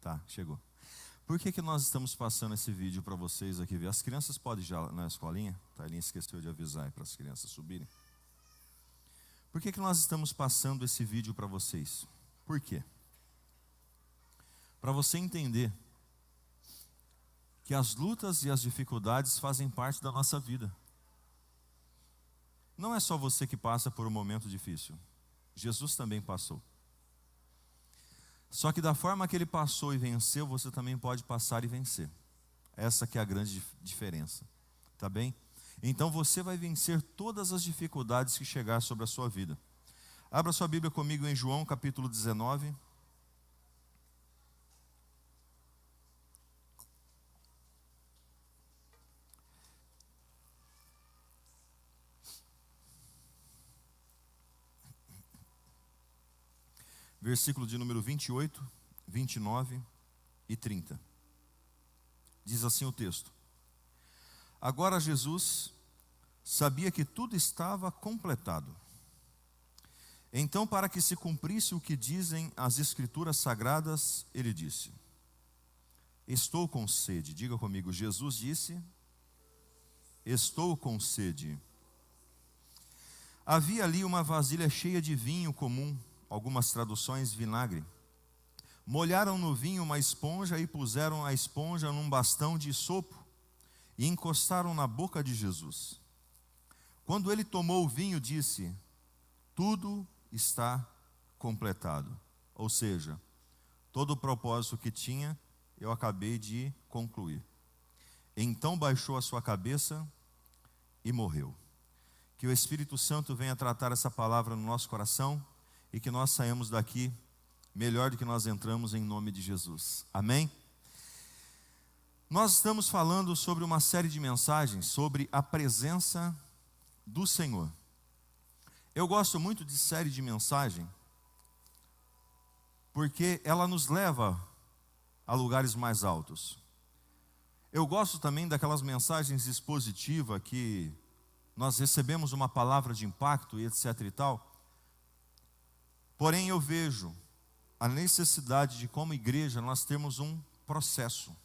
Tá, chegou. Por que nós estamos passando esse vídeo para vocês aqui ver? As crianças podem já na escolinha? A Thalinha esqueceu de avisar para as crianças subirem. Por que nós estamos passando esse vídeo para vocês? Por quê? Para você entender que as lutas e as dificuldades fazem parte da nossa vida. Não é só você que passa por um momento difícil. Jesus também passou. Só que da forma que ele passou e venceu, você também pode passar e vencer. Essa que é a grande diferença. Tá bem? Então você vai vencer todas as dificuldades que chegar sobre a sua vida. Abra sua Bíblia comigo em João capítulo 19. Versículo de número 28, 29 e 30. Diz assim o texto: Agora Jesus sabia que tudo estava completado. Então, para que se cumprisse o que dizem as Escrituras Sagradas, ele disse: Estou com sede. Diga comigo, Jesus disse: Estou com sede. Havia ali uma vasilha cheia de vinho comum, algumas traduções vinagre. Molharam no vinho uma esponja e puseram a esponja num bastão de sopo e encostaram na boca de Jesus. Quando ele tomou o vinho, disse: Tudo está completado. Ou seja, todo o propósito que tinha, eu acabei de concluir. Então baixou a sua cabeça e morreu. Que o Espírito Santo venha tratar essa palavra no nosso coração e que nós saímos daqui melhor do que nós entramos, em nome de Jesus. Amém? Nós estamos falando sobre uma série de mensagens sobre a presença do Senhor. Eu gosto muito de série de mensagem porque ela nos leva a lugares mais altos. Eu gosto também daquelas mensagens expositivas que nós recebemos uma palavra de impacto e etc e tal. Porém, eu vejo a necessidade de, como igreja, nós termos um processo.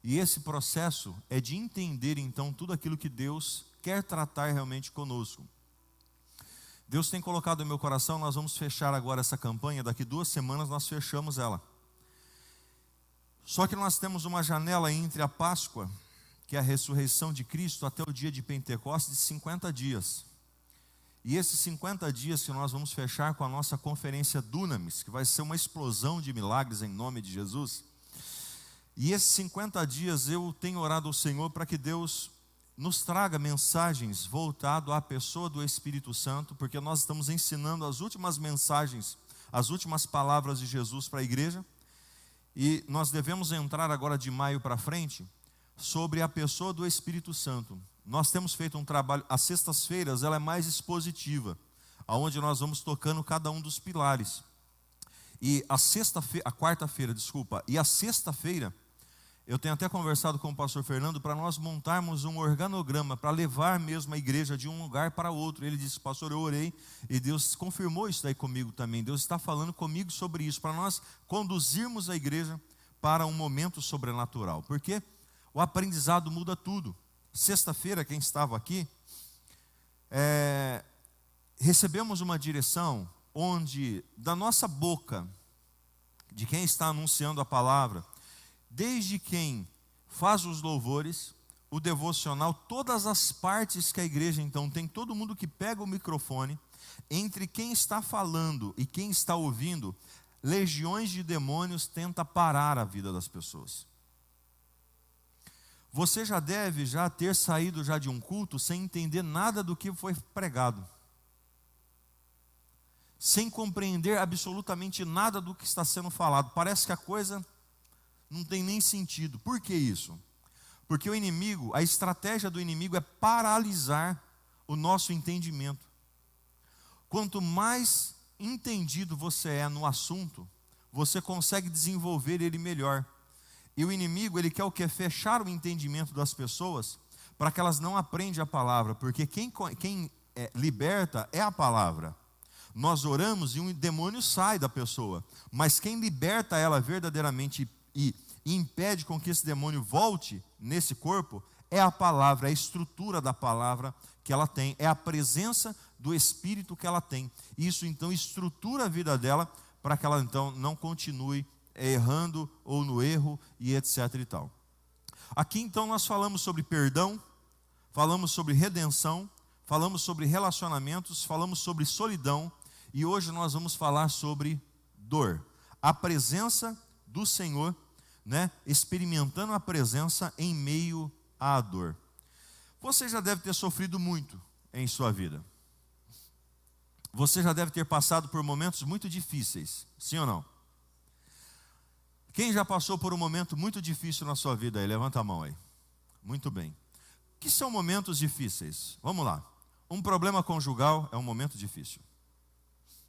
E esse processo é de entender, então, tudo aquilo que Deus quer tratar realmente conosco. Deus tem colocado no meu coração, nós vamos fechar agora essa campanha, daqui 2 semanas nós fechamos ela. Só que nós temos uma janela entre a Páscoa, que é a ressurreição de Cristo, até o dia de Pentecostes, de 50 dias. E esses 50 dias que nós vamos fechar com a nossa conferência Dunamis, que vai ser uma explosão de milagres em nome de Jesus. E esses 50 dias eu tenho orado ao Senhor para que Deus nos traga mensagens voltadas à pessoa do Espírito Santo, porque nós estamos ensinando as últimas mensagens, as últimas palavras de Jesus para a igreja. E nós devemos entrar agora de maio para frente sobre a pessoa do Espírito Santo. Nós temos feito um trabalho, as sextas-feiras ela é mais expositiva, onde nós vamos tocando cada um dos pilares. E a quarta-feira, e a sexta-feira, eu tenho até conversado com o pastor Fernando para nós montarmos um organograma, para levar mesmo a igreja de um lugar para outro. Ele disse: pastor, eu orei e Deus confirmou isso daí comigo também. Deus está falando comigo sobre isso, para nós conduzirmos a igreja para um momento sobrenatural. Porque o aprendizado muda tudo. Sexta-feira, quem estava aqui, recebemos uma direção onde, da nossa boca, de quem está anunciando a palavra, desde quem faz os louvores, o devocional, todas as partes que a igreja então tem, todo mundo que pega o microfone, entre quem está falando e quem está ouvindo, legiões de demônios tentam parar a vida das pessoas. Você já deve ter saído de um culto sem entender nada do que foi pregado, sem compreender absolutamente nada do que está sendo falado. Parece que a coisa não tem nem sentido. Por que isso? Porque o inimigo, a estratégia do inimigo é paralisar o nosso entendimento. Quanto mais entendido você é no assunto, você consegue desenvolver ele melhor. E o inimigo, ele quer o quê? Fechar o entendimento das pessoas, para que elas não aprendam a palavra, porque quem liberta é a palavra. Nós oramos e um demônio sai da pessoa, mas quem liberta ela verdadeiramente e impede com que esse demônio volte nesse corpo é a palavra, é a estrutura da palavra que ela tem, é a presença do Espírito que ela tem. Isso então estrutura a vida dela para que ela então não continue errando ou no erro e etc e tal. Aqui então nós falamos sobre perdão, falamos sobre redenção, falamos sobre relacionamentos, falamos sobre solidão e hoje nós vamos falar sobre dor. A presença do Senhor, né, experimentando a presença em meio à dor. Você já deve ter sofrido muito em sua vida. Você já deve ter passado por momentos muito difíceis, sim ou não? Quem já passou por um momento muito difícil na sua vida aí? Levanta a mão aí. Muito bem. O que são momentos difíceis? Vamos lá. Um problema conjugal é um momento difícil.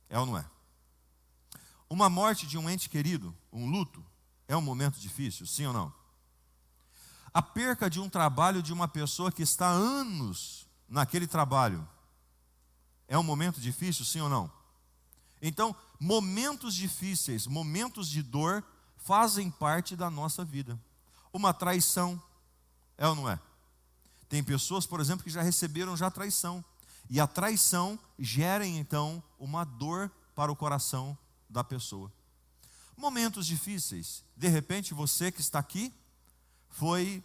É ou não é? Uma morte de um ente querido, um luto, é um momento difícil, sim ou não? A perca de um trabalho de uma pessoa que está há anos naquele trabalho, é um momento difícil, sim ou não? Então, momentos difíceis, momentos de dor, fazem parte da nossa vida. Uma traição, é ou não é? Tem pessoas, por exemplo, que já receberam traição. E a traição gera, então, uma dor para o coração da pessoa. Momentos difíceis. De repente, você que está aqui, foi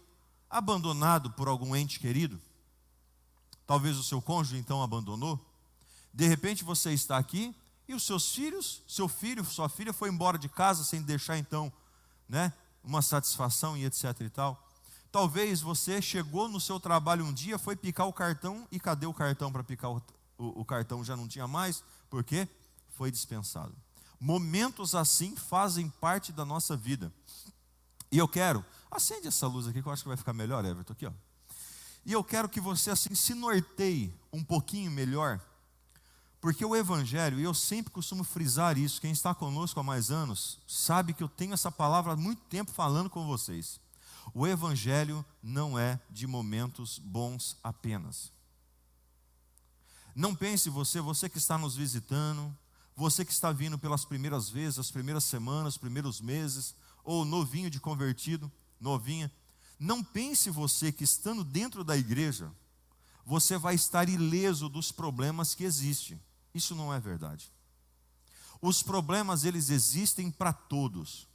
abandonado por algum ente querido. Talvez o seu cônjuge, então, abandonou. De repente, você está aqui e os seus filhos, seu filho, sua filha foi embora de casa sem deixar então, né, uma satisfação e etc e tal. Talvez você chegou no seu trabalho um dia, foi picar o cartão e cadê o cartão para picar o cartão? Já não tinha mais, por quê? Foi dispensado. Momentos assim fazem parte da nossa vida. E eu quero, acende essa luz aqui que eu acho que vai ficar melhor, Everton, aqui ó. E eu quero que você assim se norteie um pouquinho melhor. Porque o Evangelho, e eu sempre costumo frisar isso, quem está conosco há mais anos, sabe que eu tenho essa palavra há muito tempo falando com vocês. O Evangelho não é de momentos bons apenas. Não pense você que está nos visitando, você que está vindo pelas primeiras vezes, as primeiras semanas, os primeiros meses, ou novinho de convertido, novinha. Não pense você que estando dentro da igreja, você vai estar ileso dos problemas que existem. Isso não é verdade. Os problemas, eles existem para todos.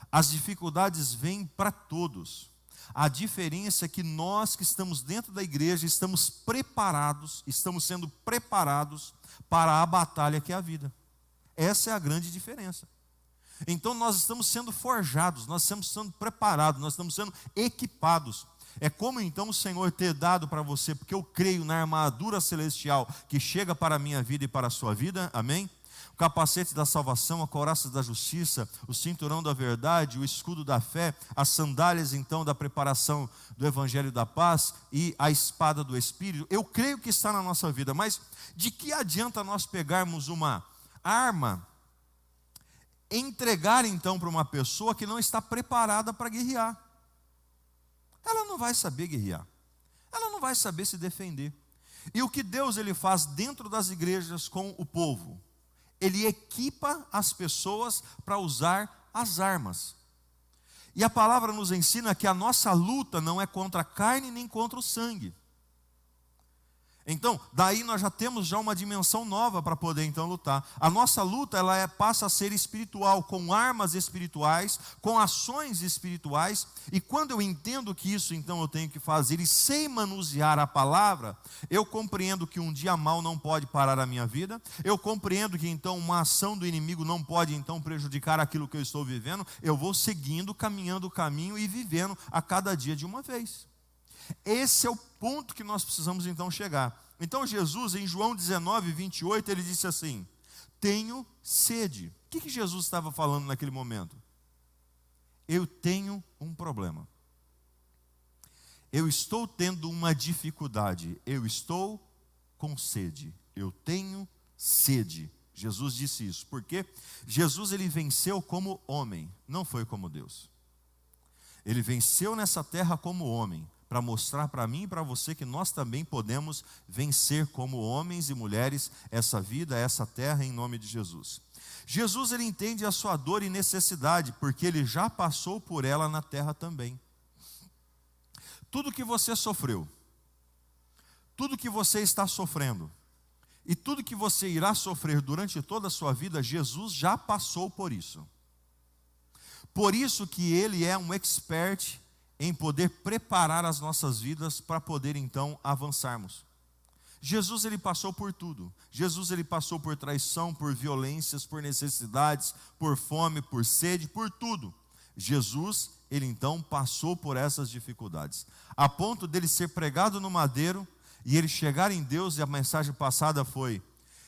As dificuldades vêm para todos. A diferença é que nós que estamos dentro da igreja, estamos preparados, estamos sendo preparados para a batalha que é a vida. Essa é a grande diferença. Então nós estamos sendo forjados, nós estamos sendo preparados, nós estamos sendo equipados. É como então o Senhor ter dado para você, porque eu creio na armadura celestial que chega para a minha vida e para a sua vida, amém? O capacete da salvação, a couraça da justiça, o cinturão da verdade, o escudo da fé, as sandálias então da preparação do evangelho da paz e a espada do Espírito. Eu creio que está na nossa vida, mas de que adianta nós pegarmos uma arma, entregar então para uma pessoa que não está preparada para guerrear? Ela não vai saber guerrear, ela não vai saber se defender. E o que Deus ele faz dentro das igrejas com o povo? Ele equipa as pessoas para usar as armas. E a palavra nos ensina que a nossa luta não é contra a carne nem contra o sangue. Então, daí nós já temos uma dimensão nova para poder então lutar. A nossa luta passa a ser espiritual, com armas espirituais, com ações espirituais. E quando eu entendo que isso então eu tenho que fazer e sei manusear a palavra, eu compreendo que um dia mal não pode parar a minha vida. Eu compreendo que então uma ação do inimigo não pode então prejudicar aquilo que eu estou vivendo. Eu vou seguindo, caminhando o caminho e vivendo a cada dia de uma vez. Esse é o ponto que nós precisamos então chegar. Então Jesus, em João 19, 28, ele disse assim: tenho sede. O que Jesus estava falando naquele momento? Eu tenho um problema. Eu estou tendo uma dificuldade. Eu estou com sede. Eu tenho sede. Jesus disse isso. Porque Jesus ele venceu como homem, não foi como Deus. Ele venceu nessa terra como homem, para mostrar para mim e para você que nós também podemos vencer como homens e mulheres essa vida, essa terra, em nome de Jesus. Jesus, ele entende a sua dor e necessidade, porque ele já passou por ela na terra também. Tudo que você sofreu, tudo que você está sofrendo, e tudo que você irá sofrer durante toda a sua vida, Jesus já passou por isso. Por isso que ele é um expert em poder preparar as nossas vidas para poder então avançarmos. Jesus, ele passou por tudo. Jesus, ele passou por traição, por violências, por necessidades, por fome, por sede, por tudo. Jesus, ele então passou por essas dificuldades, a ponto dele ser pregado no madeiro e ele chegar em Deus, e a mensagem passada foi: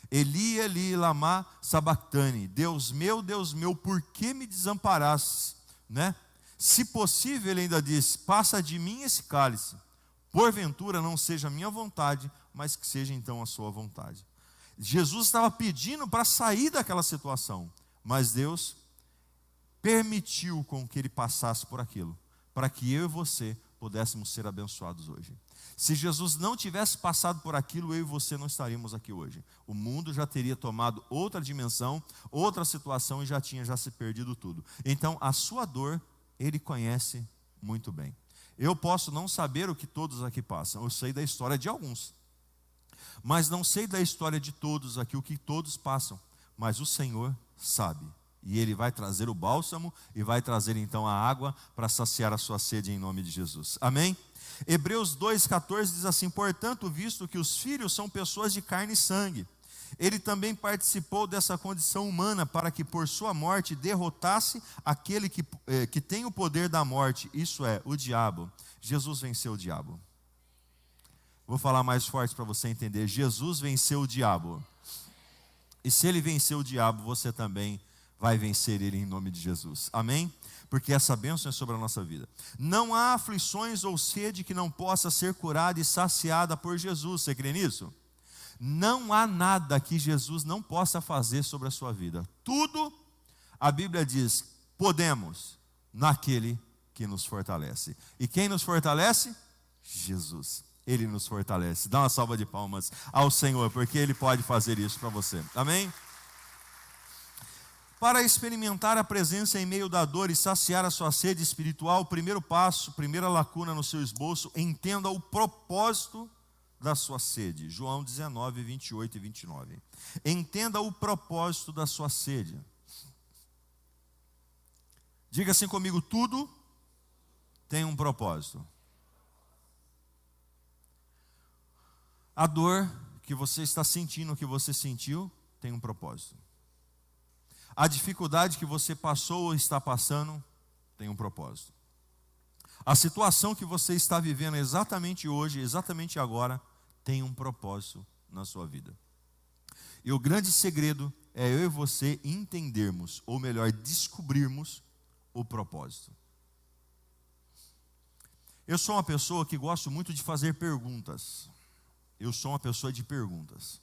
Eli, Eli, lama sabachthani, Deus meu, por que me desamparaste? Né? Se possível, ele ainda disse: passa de mim esse cálice, porventura não seja a minha vontade, mas que seja então a sua vontade. Jesus estava pedindo para sair daquela situação, mas Deus permitiu com que ele passasse por aquilo, para que eu e você pudéssemos ser abençoados hoje. Se Jesus não tivesse passado por aquilo, eu e você não estaríamos aqui hoje. O mundo já teria tomado outra dimensão, outra situação, e já tinha se perdido tudo. Então, a sua dor, ele conhece muito bem. Eu posso não saber o que todos aqui passam, eu sei da história de alguns, mas não sei da história de todos aqui, o que todos passam, mas o Senhor sabe, e Ele vai trazer o bálsamo, e vai trazer então a água, para saciar a sua sede em nome de Jesus, amém? Hebreus 2,14 diz assim: portanto, visto que os filhos são pessoas de carne e sangue, ele também participou dessa condição humana, para que por sua morte derrotasse aquele que tem o poder da morte, isso é, o diabo. Jesus venceu o diabo. Vou falar mais forte para você entender: Jesus venceu o diabo. E se ele venceu o diabo, você também vai vencer ele em nome de Jesus, amém? Porque essa bênção é sobre a nossa vida. Não há aflições ou sede que não possa ser curada e saciada por Jesus. Você crê nisso? Não há nada que Jesus não possa fazer sobre a sua vida. Tudo, a Bíblia diz, podemos naquele que nos fortalece. E quem nos fortalece? Jesus. Ele nos fortalece. Dá uma salva de palmas ao Senhor, porque Ele pode fazer isso para você. Amém? Para experimentar a presença em meio da dor e saciar a sua sede espiritual, o primeiro passo, primeira lacuna no seu esboço: entenda o propósito da sua sede. João 19, 28 e 29. Entenda o propósito da sua sede. Diga assim comigo: tudo tem um propósito. A dor que você está sentindo, que você sentiu, tem um propósito. A dificuldade que você passou ou está passando, tem um propósito. A situação que você está vivendo exatamente hoje, exatamente agora, tem um propósito na sua vida. E o grande segredo é eu e você entendermos, ou melhor, descobrirmos o propósito. Eu sou uma pessoa que gosto muito de fazer perguntas. Eu sou uma pessoa de perguntas.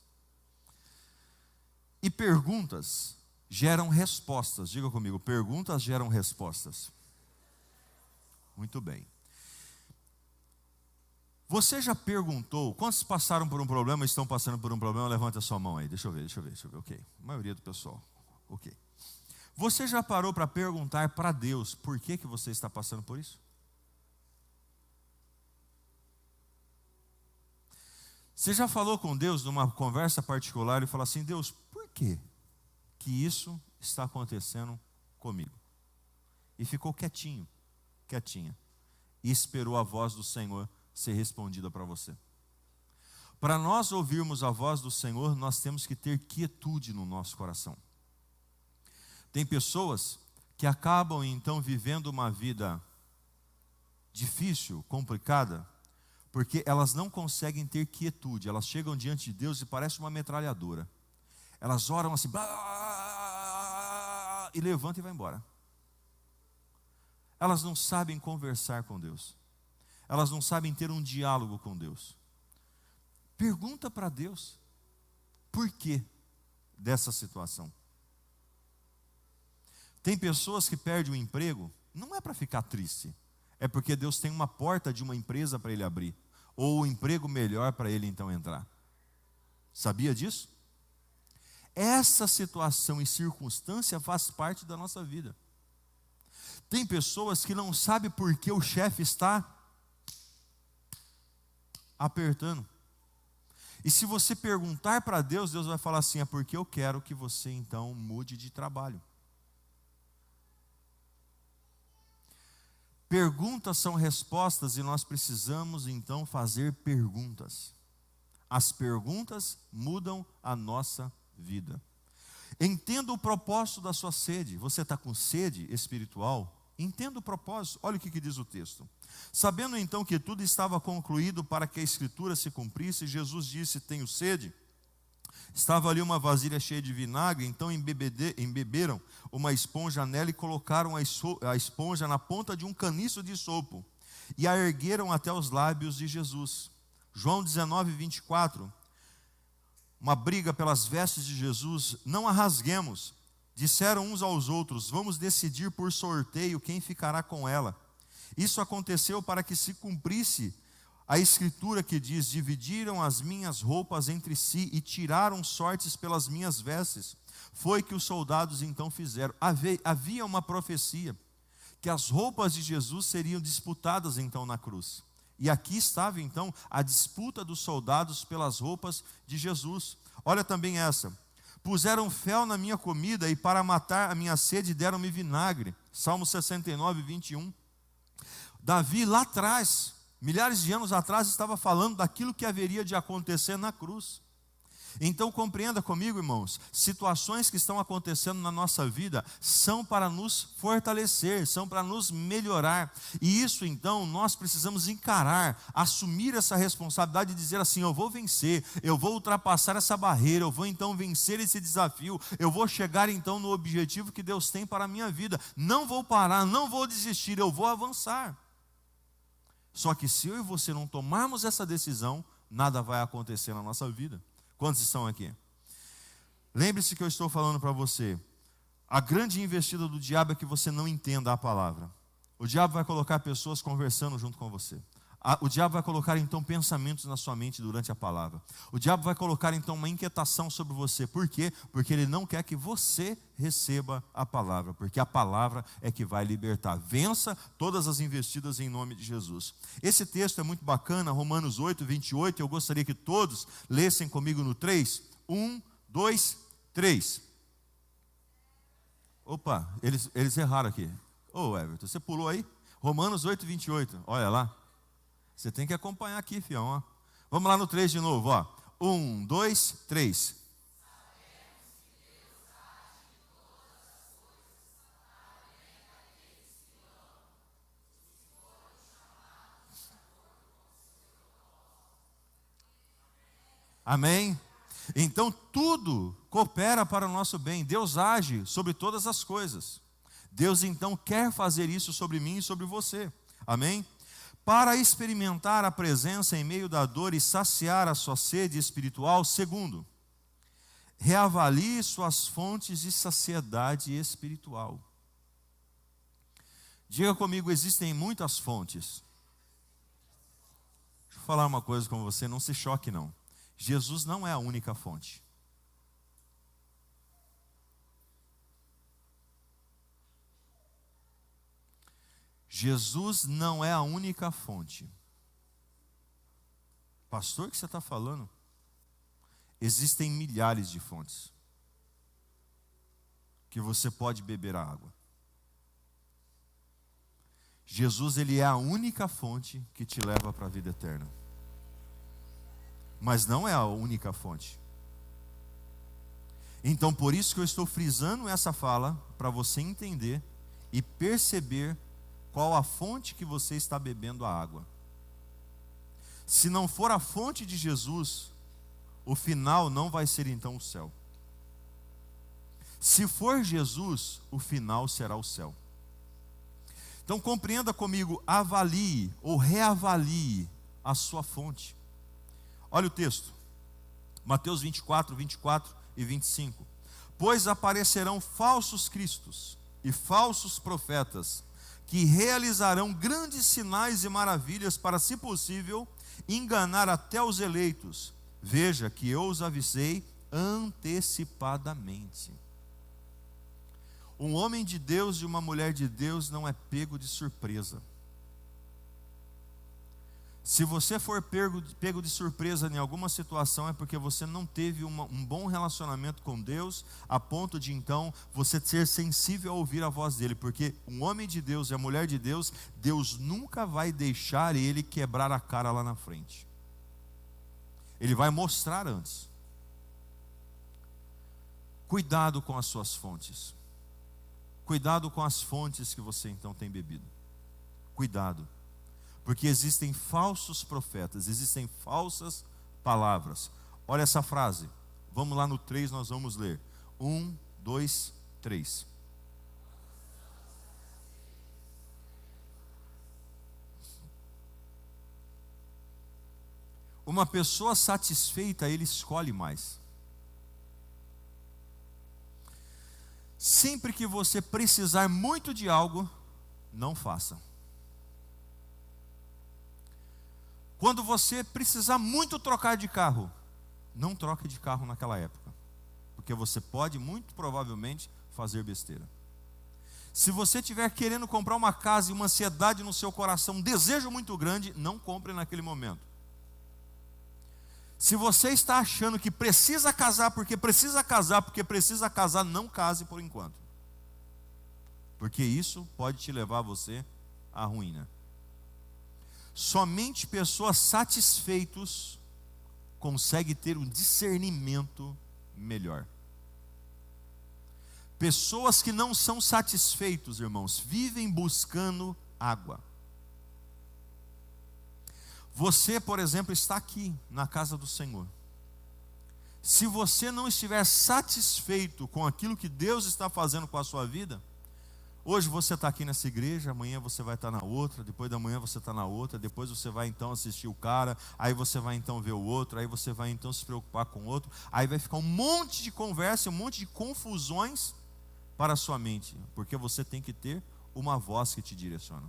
E perguntas geram respostas. Diga comigo: perguntas geram respostas. Muito bem. Você já perguntou, quantos passaram por um problema, estão passando por um problema? Levanta a sua mão aí, deixa eu ver. Ok, a maioria do pessoal, ok. Você já parou para perguntar para Deus por que você está passando por isso? Você já falou com Deus numa conversa particular e falou assim: Deus, por que isso está acontecendo comigo? E ficou quietinho, quietinha, e esperou a voz do Senhor ser respondida para você. Para nós ouvirmos a voz do Senhor, nós temos que ter quietude no nosso coração. Tem pessoas que acabam então vivendo uma vida difícil, complicada, porque elas não conseguem ter quietude. Elas chegam diante de Deus e parece uma metralhadora. Elas oram assim, e levantam e vão embora. Elas não sabem conversar com Deus. Elas não sabem ter um diálogo com Deus. Pergunta para Deus por que dessa situação. Tem pessoas que perdem o emprego, não é para ficar triste, é porque Deus tem uma porta de uma empresa para ele abrir, ou um emprego melhor para ele então entrar. Sabia disso? Essa situação e circunstância faz parte da nossa vida. Tem pessoas que não sabem por que o chefe está apertando. E se você perguntar para Deus, Deus vai falar assim: é porque eu quero que você então mude de trabalho. Perguntas são respostas e nós precisamos então fazer perguntas. As perguntas mudam a nossa vida. Entenda o propósito da sua sede. Você está com sede espiritual? Entenda o propósito. Olha o que diz o texto. Sabendo então que tudo estava concluído para que a escritura se cumprisse, Jesus disse: tenho sede. Estava ali uma vasilha cheia de vinagre, então embeberam uma esponja nela e colocaram a esponja na ponta de um caniço de sopo e a ergueram até os lábios de Jesus. João 19, 24. Uma briga pelas vestes de Jesus: não a rasguemos. Disseram uns aos outros: vamos decidir por sorteio quem ficará com ela. Isso aconteceu para que se cumprisse a escritura que diz: dividiram as minhas roupas entre si e tiraram sortes pelas minhas vestes. Foi que os soldados então fizeram. Havia uma profecia que as roupas de Jesus seriam disputadas então na cruz. E aqui estava então a disputa dos soldados pelas roupas de Jesus. Olha também essa: puseram fel na minha comida e para matar a minha sede deram-me vinagre. Salmo 69, 21. Davi lá atrás, milhares de anos atrás, estava falando daquilo que haveria de acontecer na cruz. Então compreenda comigo, irmãos, situações que estão acontecendo na nossa vida são para nos fortalecer, são para nos melhorar. E isso então nós precisamos encarar, assumir essa responsabilidade e dizer assim: eu vou vencer, eu vou ultrapassar essa barreira, eu vou então vencer esse desafio, eu vou chegar então no objetivo que Deus tem para a minha vida. Não vou parar, não vou desistir, eu vou avançar. Só que se eu e você não tomarmos essa decisão, nada vai acontecer na nossa vida. Quantos estão aqui? Lembre-se que eu estou falando para você. A grande investida do diabo é que você não entenda a palavra. O diabo vai colocar pessoas conversando junto com você. O diabo vai colocar então pensamentos na sua mente durante a palavra. O diabo vai colocar então uma inquietação sobre você. Por quê? Porque ele não quer que você receba a palavra. Porque a palavra é que vai libertar. Vença todas as investidas em nome de Jesus. Esse texto é muito bacana, Romanos 8, 28. Eu gostaria que todos lessem comigo no 3. 1, 2, 3. Opa, eles erraram aqui. Ô Everton, você pulou aí? Romanos 8, 28. Olha lá. Você tem que acompanhar aqui, fião. Ó. Vamos lá no 3 de novo. Ó. 1, 2, 3. Amém? Então tudo coopera para o nosso bem. Deus age sobre todas as coisas. Deus então quer fazer isso sobre mim e sobre você. Amém? Para experimentar a presença em meio da dor e saciar a sua sede espiritual. Segundo, reavalie suas fontes de saciedade espiritual. Diga comigo: existem muitas fontes. Deixa eu falar uma coisa com você, não se choque não. Jesus não é a única fonte. Jesus não é a única fonte. Pastor, o que você está falando? Existem milhares de fontes que você pode beber a água. Jesus, ele é a única fonte que te leva para a vida eterna. Mas não é a única fonte. Então, por isso que eu estou frisando essa fala, para você entender e perceber qual a fonte que você está bebendo a água. Se não for a fonte de Jesus, o final não vai ser então o céu. Se for Jesus, o final será o céu. Então compreenda comigo, avalie ou reavalie a sua fonte. Olha o texto, Mateus 24, 24 e 25. Pois aparecerão falsos cristos e falsos profetas, que realizarão grandes sinais e maravilhas para, se possível, enganar até os eleitos. Veja que eu os avisei antecipadamente. Um homem de Deus e uma mulher de Deus não é pego de surpresa. Se você for pego de surpresa em alguma situação, é porque você não teve um bom relacionamento com Deus, a ponto de então você ser sensível a ouvir a voz dele. Porque um homem de Deus e a mulher de Deus, Deus nunca vai deixar ele quebrar a cara lá na frente. Ele vai mostrar antes. Cuidado com as suas fontes. Cuidado com as fontes que você então tem bebido. Cuidado. Porque existem falsos profetas, existem falsas palavras. Olha essa frase. Vamos lá no 3, nós vamos ler. 1, 2, 3. Uma pessoa satisfeita, ele escolhe mais. Sempre que você precisar muito de algo, não faça. Quando você precisar muito trocar de carro, não troque de carro naquela época, porque você pode muito provavelmente fazer besteira. Se você estiver querendo comprar uma casa e uma ansiedade no seu coração, um desejo muito grande, não compre naquele momento. Se você está achando que precisa casar, não case por enquanto. Porque isso pode te levar você à ruína. Somente pessoas satisfeitas conseguem ter um discernimento melhor. Pessoas que não são satisfeitos, irmãos, vivem buscando água. Você, por exemplo, está aqui na casa do Senhor. Se você não estiver satisfeito com aquilo que Deus está fazendo com a sua vida, hoje você está aqui nessa igreja, amanhã você vai estar na outra, depois da manhã você está na outra, depois você vai então assistir o cara, aí você vai então ver o outro, aí você vai então se preocupar com o outro, aí vai ficar um monte de conversa, um monte de confusões para a sua mente, porque você tem que ter uma voz que te direciona.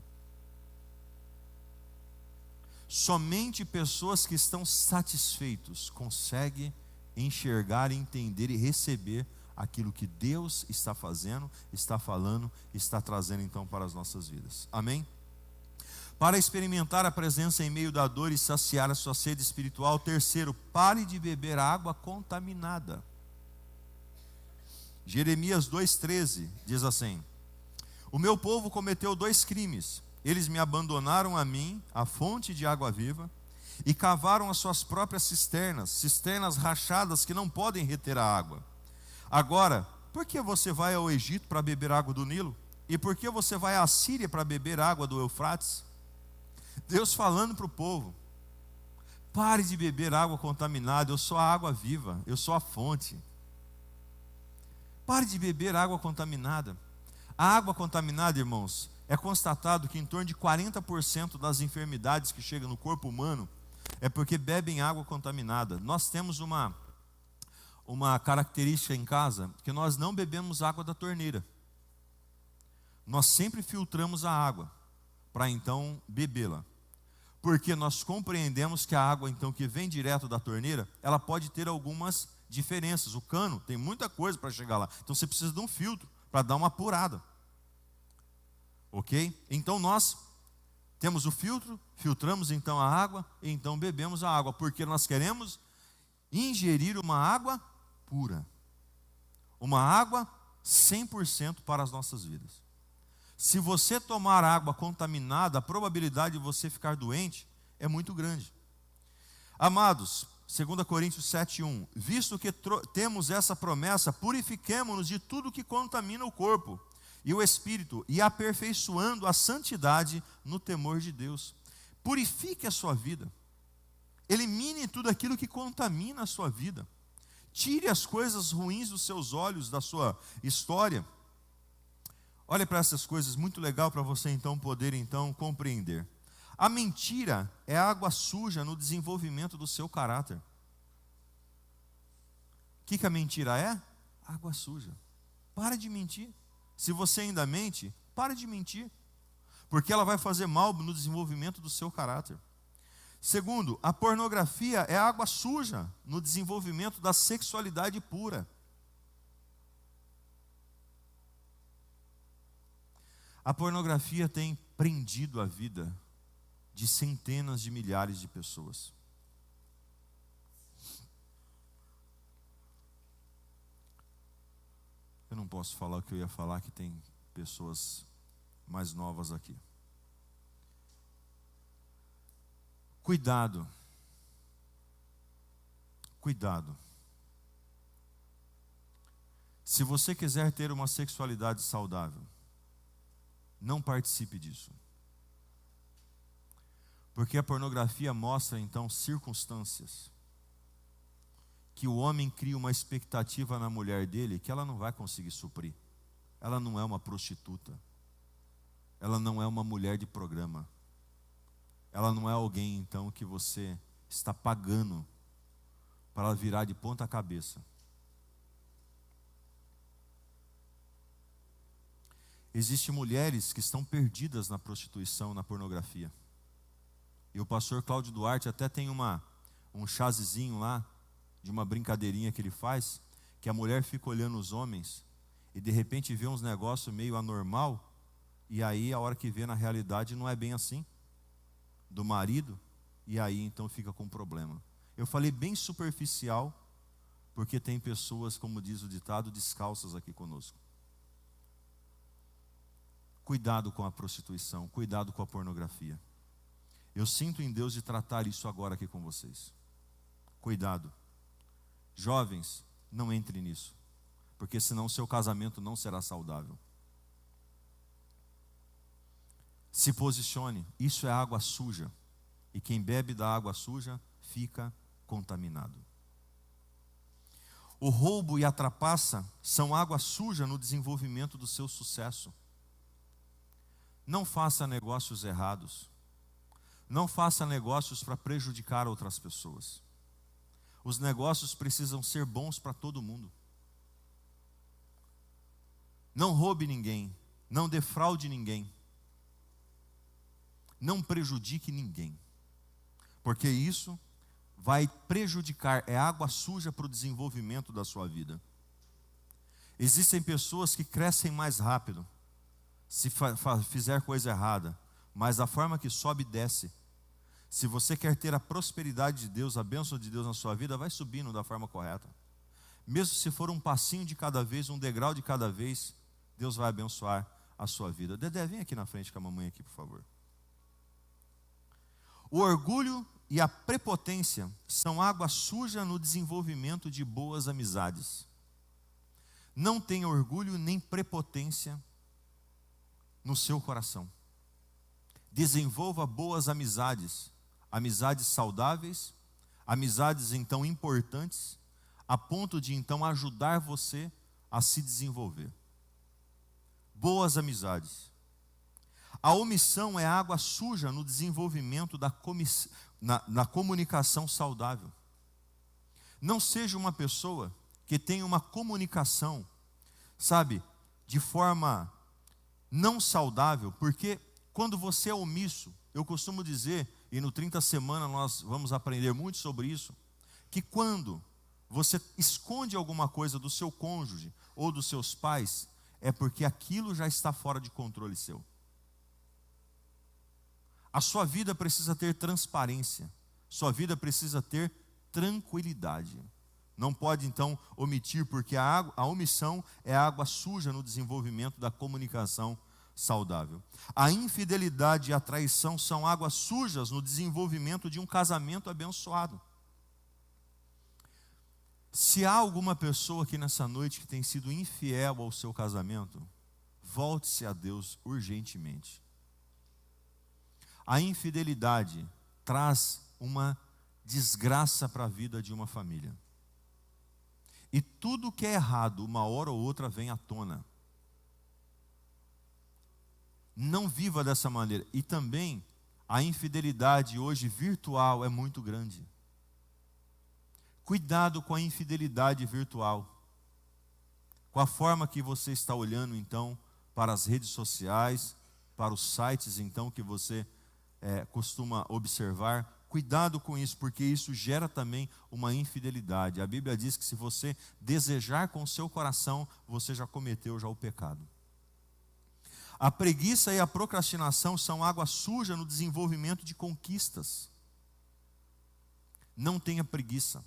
Somente pessoas que estão satisfeitos conseguem enxergar, entender e receber aquilo que Deus está fazendo, está falando, está trazendo então para as nossas vidas. Amém? Para experimentar a presença em meio da dor e saciar a sua sede espiritual. Terceiro, pare de beber água contaminada. Jeremias 2,13 diz assim: o meu povo cometeu 2 crimes. Eles me abandonaram a mim, a fonte de água viva, e cavaram as suas próprias cisternas rachadas que não podem reter a água. Agora, por que você vai ao Egito para beber água do Nilo? E por que você vai à Síria para beber água do Eufrates? Deus falando para o povo: pare de beber água contaminada, eu sou a água viva, eu sou a fonte. Pare de beber água contaminada. A água contaminada, irmãos, é constatado que em torno de 40% das enfermidades que chegam no corpo humano é porque bebem água contaminada. Nós temos uma característica em casa, que nós não bebemos água da torneira. Nós sempre filtramos a água para então bebê-la. Porque nós compreendemos que a água então que vem direto da torneira, ela pode ter algumas diferenças. O cano tem muita coisa para chegar lá. Então você precisa de um filtro para dar uma apurada. Ok? Então nós temos o filtro, filtramos então a água e então bebemos a água, porque nós queremos ingerir uma água pura, uma água 100% para as nossas vidas. Se você tomar água contaminada, a probabilidade de você ficar doente é muito grande. Amados, 2 Coríntios 7,1: visto que temos essa promessa, purifiquemo-nos de tudo que contamina o corpo e o espírito, e aperfeiçoando a santidade no temor de Deus. Purifique a sua vida, elimine tudo aquilo que contamina a sua vida, tire as coisas ruins dos seus olhos, da sua história. Olhe para essas coisas, muito legal para você então poder então compreender. A mentira é água suja no desenvolvimento do seu caráter. O que a mentira é? Água suja. Para de mentir. Se você ainda mente, pare de mentir. porque ela vai fazer mal no desenvolvimento do seu caráter. Segundo, a pornografia é água suja no desenvolvimento da sexualidade pura. A pornografia tem prendido a vida de centenas de milhares de pessoas. Eu não posso falar o que eu ia falar, que tem pessoas mais novas aqui. Cuidado. Cuidado. Se você quiser ter uma sexualidade saudável, não participe disso. Porque a pornografia mostra então circunstâncias que o homem cria uma expectativa na mulher dele que ela não vai conseguir suprir. Ela não é uma prostituta. Ela não é uma mulher de programa. Ela não é alguém então que você está pagando para ela virar de ponta cabeça. Existem mulheres que estão perdidas na prostituição, na pornografia. E o pastor Cláudio Duarte até tem um chazezinho lá, de uma brincadeirinha que ele faz, que a mulher fica olhando os homens e de repente vê uns negócios meio anormal, e aí a hora que vê na realidade não é bem assim, do marido, e aí então fica com problema. Eu falei bem superficial, porque tem pessoas, como diz o ditado, descalças aqui conosco. Cuidado com a prostituição, cuidado com a pornografia. Eu sinto em Deus de tratar isso agora aqui com vocês. Cuidado. Jovens, não entre nisso, porque senão seu casamento não será saudável. Se posicione, isso é água suja, e quem bebe da água suja fica contaminado. O roubo e a trapaça são água suja no desenvolvimento do seu sucesso. Não faça negócios errados. Não faça negócios para prejudicar outras pessoas. Os negócios precisam ser bons para todo mundo. Não roube ninguém. Não defraude ninguém. Não prejudique ninguém. Porque isso vai prejudicar, é água suja para o desenvolvimento da sua vida. Existem pessoas que crescem mais rápido se fizer coisa errada, mas a forma que sobe, desce. Se você quer ter a prosperidade de Deus, a bênção de Deus na sua vida, vai subindo da forma correta. Mesmo se for um passinho de cada vez, um degrau de cada vez, Deus vai abençoar a sua vida. Dedé, vem aqui na frente com a mamãe aqui, por favor. O orgulho e a prepotência são água suja no desenvolvimento de boas amizades. Não tenha orgulho nem prepotência no seu coração. Desenvolva boas amizades, amizades saudáveis, amizades então importantes, a ponto de então ajudar você a se desenvolver. Boas amizades. A omissão é água suja no desenvolvimento na comunicação saudável. Não seja uma pessoa que tenha uma comunicação, sabe, de forma não saudável, porque quando você é omisso, eu costumo dizer, e no 30 Semanas nós vamos aprender muito sobre isso, que quando você esconde alguma coisa do seu cônjuge ou dos seus pais, é porque aquilo já está fora de controle seu. A sua vida precisa ter transparência, sua vida precisa ter tranquilidade. Não pode então omitir, porque a omissão é água suja no desenvolvimento da comunicação saudável. A infidelidade e a traição são águas sujas no desenvolvimento de um casamento abençoado. Se há alguma pessoa aqui nessa noite que tem sido infiel ao seu casamento, volte-se a Deus urgentemente. A infidelidade traz uma desgraça para a vida de uma família. E tudo que é errado, uma hora ou outra vem à tona. Não viva dessa maneira. E também a infidelidade hoje virtual é muito grande. Cuidado com a infidelidade virtual. Com a forma que você está olhando então para as redes sociais, para os sites então que você costuma observar. Cuidado com isso, porque isso gera também uma infidelidade. A Bíblia diz que se você desejar com o seu coração, você já cometeu o pecado. A preguiça e a procrastinação são água suja no desenvolvimento de conquistas. Não tenha preguiça,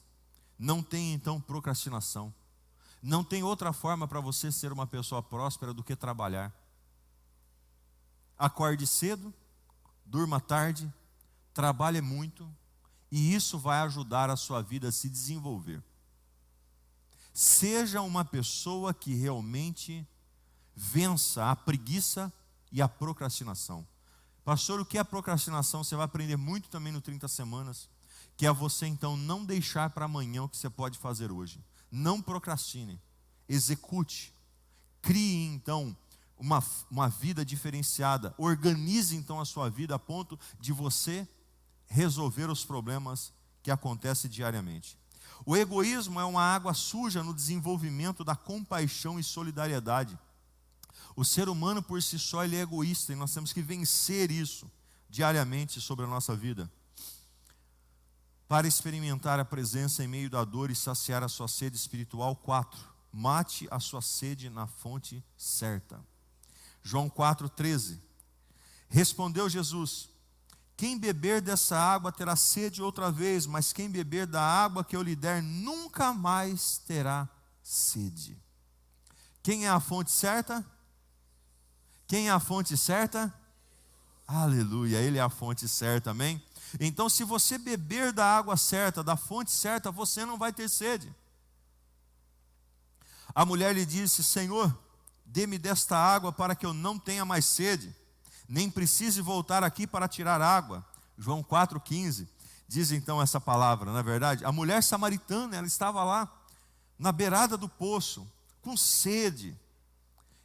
não tenha então procrastinação. Não tem outra forma para você ser uma pessoa próspera do que trabalhar. Acorde cedo, durma tarde, trabalhe muito, e isso vai ajudar a sua vida a se desenvolver. Seja uma pessoa que realmente vença a preguiça e a procrastinação. Pastor, o que é procrastinação? Você vai aprender muito também no 30 semanas, que é você então não deixar para amanhã o que você pode fazer hoje. Não procrastine, execute, crie então uma vida diferenciada, organize então a sua vida a ponto de você resolver os problemas que acontecem diariamente. O egoísmo é uma água suja no desenvolvimento da compaixão e solidariedade. O ser humano por si só ele é egoísta e nós temos que vencer isso diariamente sobre a nossa vida. Para experimentar a presença em meio da dor e saciar a sua sede espiritual, 4. Mate a sua sede na fonte certa. João 4,13. Respondeu Jesus: quem beber dessa água terá sede outra vez, mas quem beber da água que eu lhe der nunca mais terá sede. Quem é a fonte certa? Quem é a fonte certa? Aleluia, Ele é a fonte certa, amém? Então, se você beber da água certa, da fonte certa, você não vai ter sede. A mulher lhe disse: Senhor, dê-me desta água para que eu não tenha mais sede, nem precise voltar aqui para tirar água. João 4,15 diz então essa palavra, na verdade. A mulher samaritana, ela estava lá, na beirada do poço, com sede,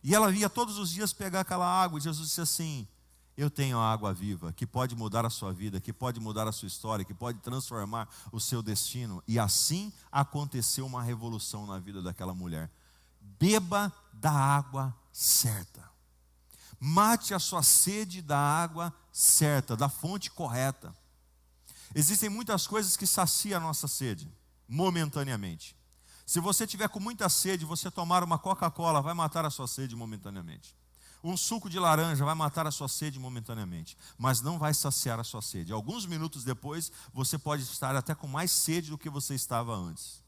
e ela ia todos os dias pegar aquela água, e Jesus disse assim: eu tenho a água viva, que pode mudar a sua vida, que pode mudar a sua história, que pode transformar o seu destino. E assim aconteceu uma revolução na vida daquela mulher. Beba da água certa. Mate a sua sede da água certa, da fonte correta. Existem muitas coisas que saciam a nossa sede, momentaneamente. Se você tiver com muita sede, você tomar uma Coca-Cola vai matar a sua sede momentaneamente. Um suco de laranja vai matar a sua sede momentaneamente, mas não vai saciar a sua sede. Alguns minutos depois, você pode estar até com mais sede do que você estava antes.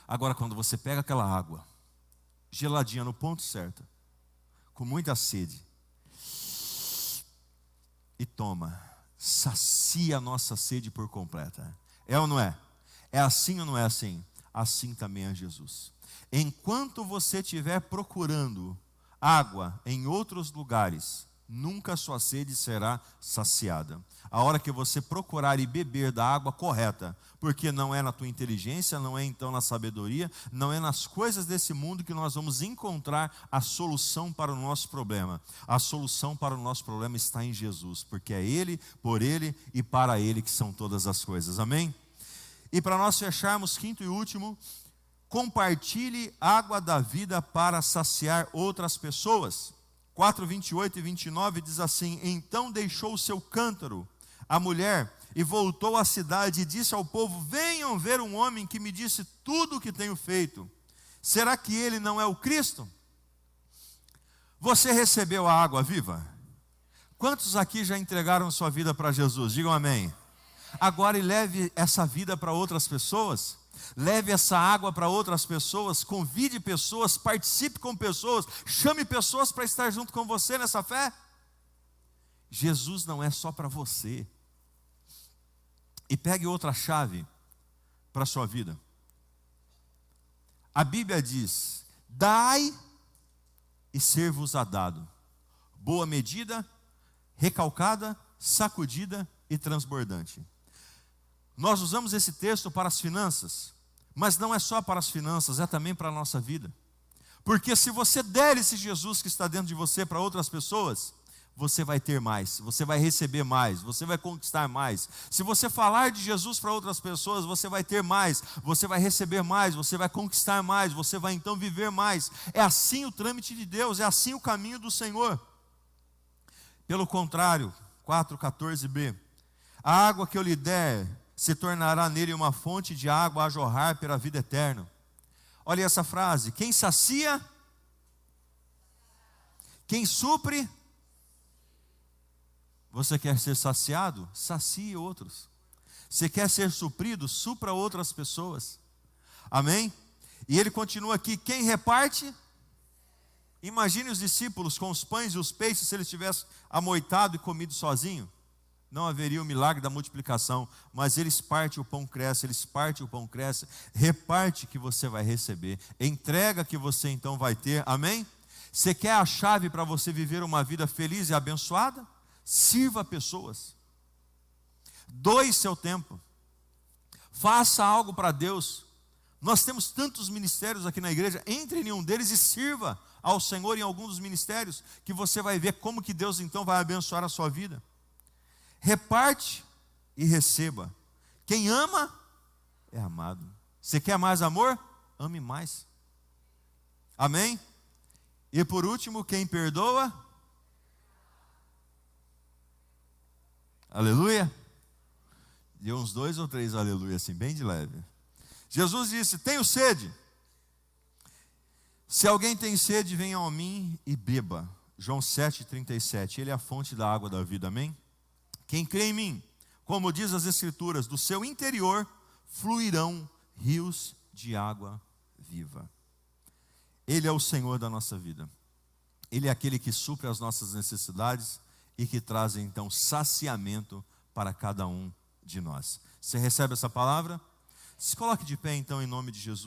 Agora, quando você pega aquela água, geladinha no ponto certo, com muita sede, e toma, sacia a nossa sede por completa. É ou não é? É assim ou não é assim? Assim também é Jesus. Enquanto você estiver procurando água em outros lugares, nunca a sua sede será saciada. A hora que você procurar e beber da água correta, porque não é na tua inteligência, não é então na sabedoria, não é nas coisas desse mundo que nós vamos encontrar a solução para o nosso problema. A solução para o nosso problema está em Jesus, porque é Ele, por Ele e para Ele que são todas as coisas. Amém? E para nós fecharmos, quinto e último, compartilhe água da vida para saciar outras pessoas. 4:28 e 29 diz assim: então deixou o seu cântaro, a mulher, e voltou à cidade e disse ao povo: venham ver um homem que me disse tudo o que tenho feito. Será que ele não é o Cristo? Você recebeu a água viva? Quantos aqui já entregaram sua vida para Jesus? Digam amém. Agora leve essa vida para outras pessoas. Leve essa água para outras pessoas, convide pessoas, participe com pessoas, chame pessoas para estar junto com você nessa fé. Jesus não é só para você. E pegue outra chave para a sua vida. A Bíblia diz: dai e ser-vos-á dado. Boa medida, recalcada, sacudida e transbordante. Nós usamos esse texto para as finanças, mas não é só para as finanças, é também para a nossa vida. Porque se você der esse Jesus que está dentro de você para outras pessoas, você vai ter mais, você vai receber mais, você vai conquistar mais. Se você falar de Jesus para outras pessoas, você vai ter mais, você vai receber mais, você vai conquistar mais, você vai então viver mais. É assim o trâmite de Deus, é assim o caminho do Senhor. Pelo contrário, 4,14b, a água que eu lhe der se tornará nele uma fonte de água a jorrar pela vida eterna. Olha essa frase: quem sacia, quem supre. Você quer ser saciado? Sacie outros. Você quer ser suprido? Supra outras pessoas. Amém? E ele continua aqui: quem reparte. Imagine os discípulos com os pães e os peixes, se eles tivessem amoitado e comido sozinho. Não haveria o milagre da multiplicação, mas eles partem, o pão cresce, eles partem, o pão cresce. Reparte que você vai receber, entrega que você então vai ter, amém? Você quer a chave para você viver uma vida feliz e abençoada? Sirva pessoas, doe seu tempo, faça algo para Deus. Nós temos tantos ministérios aqui na igreja, entre em um deles e sirva ao Senhor em algum dos ministérios, que você vai ver como que Deus então vai abençoar a sua vida. Reparte e receba. Quem ama é amado. Você quer mais amor? Ame mais. Amém? E por último, quem perdoa? Aleluia. Deu uns 2 ou 3 aleluia assim, bem de leve. Jesus disse: tenho sede. Se alguém tem sede, venha a mim e beba. João 7,37. Ele é a fonte da água da vida, amém? Quem crê em mim, como diz as Escrituras, do seu interior fluirão rios de água viva. Ele é o Senhor da nossa vida. Ele é aquele que supre as nossas necessidades e que traz então saciamento para cada um de nós. Você recebe essa palavra? Se coloque de pé então em nome de Jesus.